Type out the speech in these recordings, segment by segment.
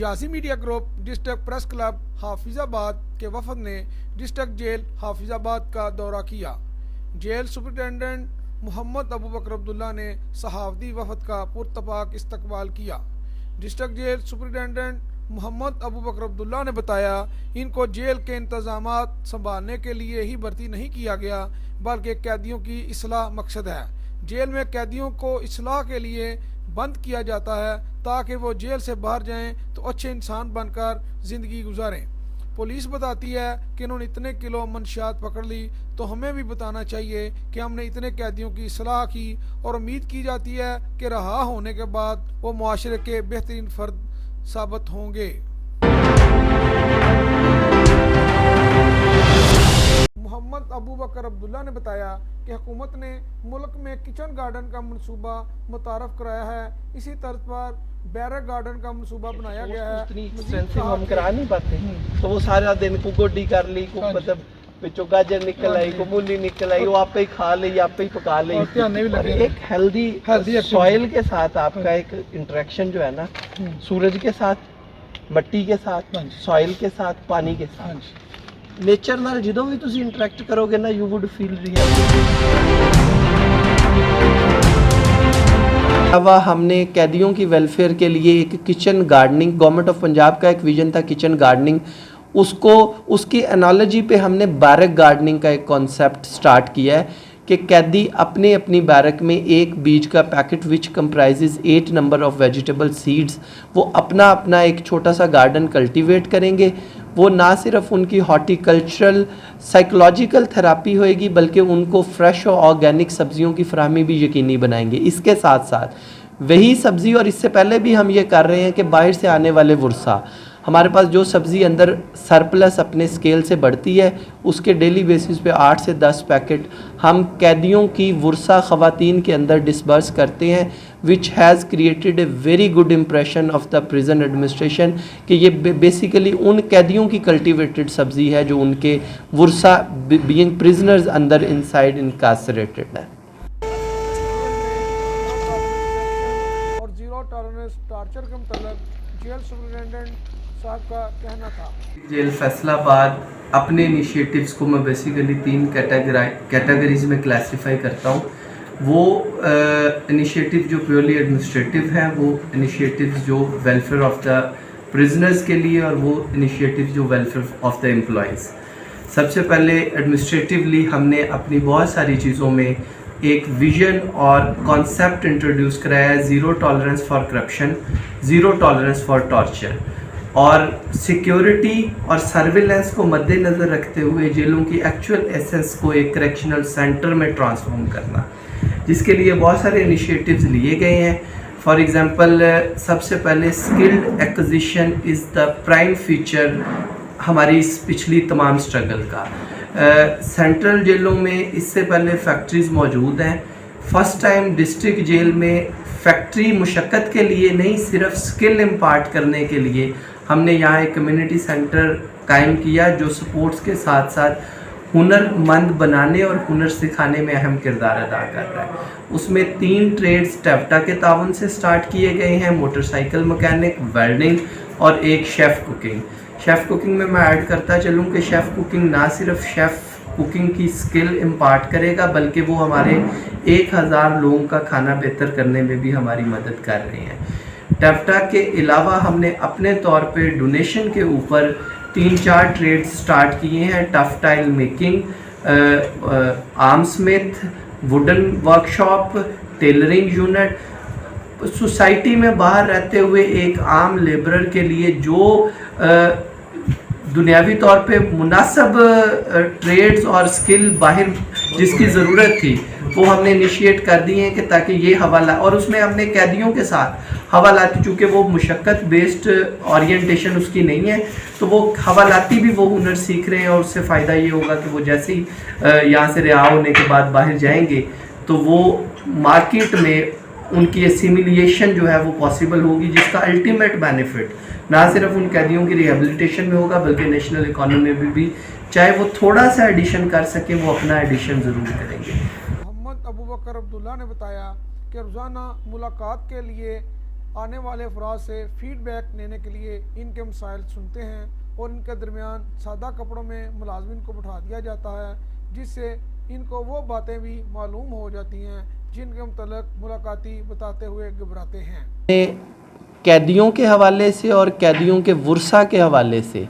जासी media group district press club Hafizabad के वफद ने डिस्ट्रिक्ट जेल हाफिजाबाद का दौरा किया। जेल सुपरिटेंडेंट मोहम्मद अबू बकर अब्दुल्ला ने सहाफ़ती वफद का पुरतपाक इस्तकबाल किया। District jail superintendent Mohammad Abu Bakar Abdullah ने बताया, इनको जेल के इंतजामात संभालने के लिए ही भर्ती नहीं किया गया, बल्कि कैदियों की इस्लाह मकसद है। जेल में कैदियों को इस्लाह के लिए बंद किया जाता है ताकि वो जेल से बाहर जाएं तो अच्छे इंसान बनकर ज़िंदगी गुजारें। पुलिस बताती है कि इन्होंने इतने किलो मंशियात पकड़ ली, तो हमें भी बताना चाहिए कि हमने इतने कैदियों की इस्लाह की और उम्मीद की जाती है कि रहा होने के बाद वो मुआशरे के बेहतरीन फ़र्द साबित होंगे। मोहम्मद अबू बकर अब्दुल्ला ने बताया कि हुकूमत ने मुल्क में किचन गार्डन का मनसूबा मुतारफ कराया है। इसी तर्ज पर बैरक गार्डन का मनसूबा बनाया गया है। हम करा नहीं पाते, तो वो सारा दिन को गोडी कर ली, को मतलब पिछो गाजर निकल आई, को मूली निकल आई, वो आप ही खा ली, आप ही पका ली। एक हेल्दी सॉइल के साथ आपका एक इंटरेक्शन जो है ना, सूरज के साथ, मट्टी के साथ, सॉइल के साथ, पानी के साथ, नेचर नाल जो भी तुसी इंटरेक्ट करोगे ना, यू वुड फील अलावा हमने कैदियों की वेलफेयर के लिए एक kitchen gardening, government of Punjab का एक विजन था किचन गार्डनिंग, उसकी एनालॉजी पे हमने बैरक गार्डनिंग का एक कॉन्सेप्ट स्टार्ट किया है कि कैदी अपने अपनी बैरक में एक बीज का packet which comprises 8 number of vegetable seeds, वो अपना अपना एक छोटा सा गार्डन कल्टीवेट करेंगे। वो ना सिर्फ उनकी हॉर्टिकल्चरल साइकोलॉजिकल थेरापी होएगी, बल्कि उनको फ्रेश और ऑर्गेनिक सब्जियों की फराहमी भी यकीनी बनाएंगे। इसके साथ साथ वही सब्ज़ी, और इससे पहले भी हम ये कर रहे हैं कि बाहर से आने वाले वर्षा, हमारे पास जो सब्ज़ी अंदर सरप्लस अपने स्केल से बढ़ती है, उसके डेली बेसिस पे 8 से 10 पैकेट हम कैदियों की वर्षा ख़वातीन के अंदर डिस्बर्स करते हैं, which has created a very good impression of the prison administration कि ये बेसिकली उन कैदियों की कल्टिवेटेड सब्ज़ी है जो उनके वर्षा बीइंग प्रिजनर्स अंदर इनसाइड इनकासरेटेड है। और जीरो टॉलरेंस टार्चर के मतलब जेल सुपरिटेंडेंट साहब का कहना था। जेल फैसलाबाद अपने इनिशिएटिव्स को मैं बेसिकली 3 कैटेगरीज में क्लासिफाई करता हूँ। वो इनिशिएटिव जो प्योरली एडमिनिस्ट्रेटिव हैं, वो इनिशिएटिव जो वेलफेयर ऑफ द प्रिजनर्स के लिए, और वो इनिशिएटिव जो वेलफेयर ऑफ द एम्प्लॉयज़। सबसे पहले एडमिनिस्ट्रेटिवली हमने अपनी बहुत सारी चीज़ों में एक विजन और कॉन्सेप्ट इंट्रोड्यूस कराया है, zero tolerance for corruption, zero tolerance for torture, और सिक्योरिटी और सर्विलेंस को मद्देनज़र रखते हुए जेलों की एक्चुअल एसेंस को एक करेक्शनल सेंटर में ट्रांसफॉर्म करना, जिसके लिए बहुत सारे इनिशिएटिव्स लिए गए हैं। फॉर एग्ज़ाम्पल, सबसे पहले skilled acquisition is the prime feature हमारी इस पिछली तमाम स्ट्रगल का। सेंट्रल जेलों में इससे पहले फैक्ट्रीज़ मौजूद हैं। फर्स्ट टाइम डिस्ट्रिक्ट जेल में फैक्ट्री मुशक्क़त के लिए नहीं, सिर्फ स्किल इम्पार्ट करने के लिए हमने यहाँ एक कम्युनिटी सेंटर कायम किया, जो स्पोर्ट्स के साथ साथ हुनरमंद बनाने और हुनर सिखाने में अहम किरदार अदा कर रहा है। उसमें 3 ट्रेड्स टेफ्टा के ताउन से स्टार्ट किए गए हैं, मोटरसाइकिल मैकेनिक, वेल्डिंग और एक शेफ़ कुकिंग। शेफ़ कुकिंग में मैं ऐड करता चलूँ कि शेफ़ कुकिंग ना सिर्फ शेफ़ कुकिंग की स्किल इम्पार्ट करेगा, बल्कि वो हमारे 1000 लोगों का खाना बेहतर करने में भी हमारी मदद कर रहे हैं। टेफ्टा के अलावा हमने अपने तौर पे डोनेशन के ऊपर 3-4 ट्रेड स्टार्ट किए हैं, tough tile making, arm Smith, wooden workshop, tailoring unit. Society में बाहर रहते हुए एक आम लेबरर के लिए जो दुनियावी तौर पे मुनासिब ट्रेड्स और स्किल बाहर जिसकी ज़रूरत थी, वो हमने इनिशिएट कर दिए हैं कि ताकि ये हवाला, और उसमें हमने कैदियों के साथ हवालाती, चूँकि वो मुशक्क़त बेस्ड ओरिएंटेशन उसकी नहीं है, तो वो हवालाती भी वो हुनर सीख रहे हैं, और उससे फ़ायदा ये होगा कि वो जैसे ही यहाँ से रिहा होने के बाद बाहर जाएंगे तो वो मार्केट में उनकी एसिमिलिएशन जो है वो पॉसिबल होगी, जिसका अल्टीमेट बेनिफिट ना सिर्फ उन कैदियों की रिहेबिलिटेशन में होगा, बल्कि नेशनल इकोनॉमी में भी, चाहे वो थोड़ा सा एडिशन कर सके, वो अपना एडिशन ज़रूर करेंगे। मोहम्मद अबू बकर अब्दुल्ला ने बताया कि रोज़ाना मुलाकात के लिए आने वाले अफराद से फीडबैक लेने के लिए इनके मसाइल सुनते हैं और इनके दरमियान सादा कपड़ों में मुलाजमिन को बिठा दिया जाता है, जिससे इनको वो बातें भी मालूम हो जाती हैं जिनके मुतल्लिक मुलाकाती बताते हुए घबराते हैं। कैदियों के हवाले से और कैदियों के वर्सा के हवाले से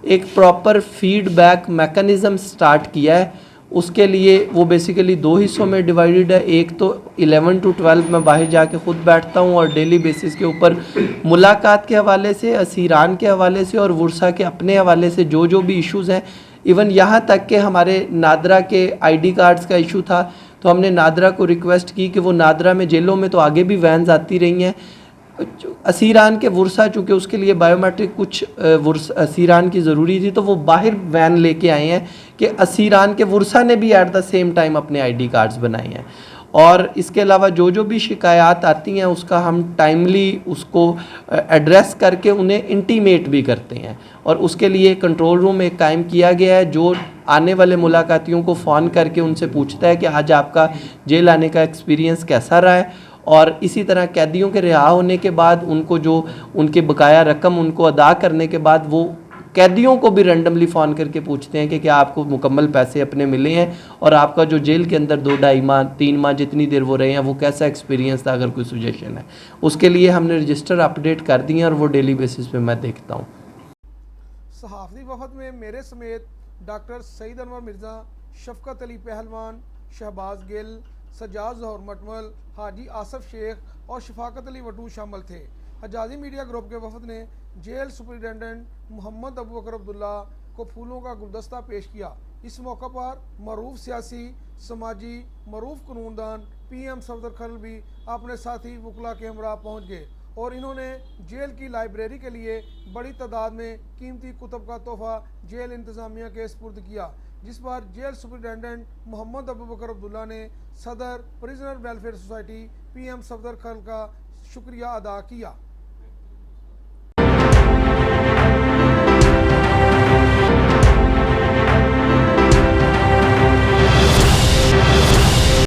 एक प्रॉपर फीडबैक मैकेनिज़्म स्टार्ट किया है। उसके लिए वो बेसिकली 2 हिस्सों में डिवाइडेड है। एक तो 11 to 12 मैं बाहर जाके ख़ुद बैठता हूँ और डेली बेसिस के ऊपर मुलाकात के हवाले से, असीरान के हवाले से और वर्सा के अपने हवाले से जो भी इश्यूज़ हैं, इवन यहाँ तक कि हमारे नादरा के ID कार्ड्स का इशू था तो हमने नादरा को रिक्वेस्ट की कि वो नादरा में जेलों में तो आगे भी वैन्स आती रही हैं, असीरान के वर्सा चूँकि उसके लिए बायोमेट्रिक कुछ असीरान की ज़रूरी थी तो वो बाहर वैन लेके आए हैं कि असीरान के वर्सा ने भी एट द सेम टाइम अपने ID कार्ड्स बनाए हैं। और इसके अलावा जो भी शिकायत आती हैं उसका हम टाइमली उसको एड्रेस करके उन्हें इंटीमेट भी करते हैं और उसके लिए कंट्रोल रूम एक कायम किया गया है जो आने वाले मुलाकातियों को फ़ोन करके उनसे पूछता है कि आज आपका जेल आने का एक्सपीरियंस कैसा रहा है। और इसी तरह कैदियों के रिहा होने के बाद उनको जो उनके बकाया रकम उनको अदा करने के बाद वो कैदियों को भी रैंडमली फ़ोन करके पूछते हैं कि क्या आपको मुकम्मल पैसे अपने मिले हैं और आपका जो जेल के अंदर 2-2.5 माह 3 माह जितनी देर वो रहे हैं वो कैसा एक्सपीरियंस था, अगर कोई सुजेशन है। उसके लिए हमने रजिस्टर अपडेट कर दिए हैं और वो डेली बेसिस पे मैं देखता हूँ। सहाफ़ी वफद में मेरे समेत डॉक्टर सईद अनवर मिर्ज़ा, शफकत अली पहलवान, शहबाज गिल, सज्जाद ज़ोहर मटमल, हाजी आसफ शेख और शफाकत अली वटू शामिल थे। हजाजी मीडिया ग्रुप के वफद ने जेल सुपरिटेंडेंट मोहम्मद अबू बकर अब्दुल्ला को फूलों का गुलदस्ता पेश किया। इस मौका पर मरूफ सियासी, समाजी, मरूफ कानूनदान PM सफदर खल भी अपने साथी वकला के हमरा पहुँच गए और इन्होंने जेल की लाइब्रेरी के लिए बड़ी तादाद में कीमती कुतुब का तोहफा जेल इंतज़ामिया के सुपुर्द किया, जिस पर जेल सुपरिटेंडेंट मोहम्मद अबू बकर अब्दुल्ला ने सदर prisoner welfare society PM Safdar खल का शुक्रिया अदा किया।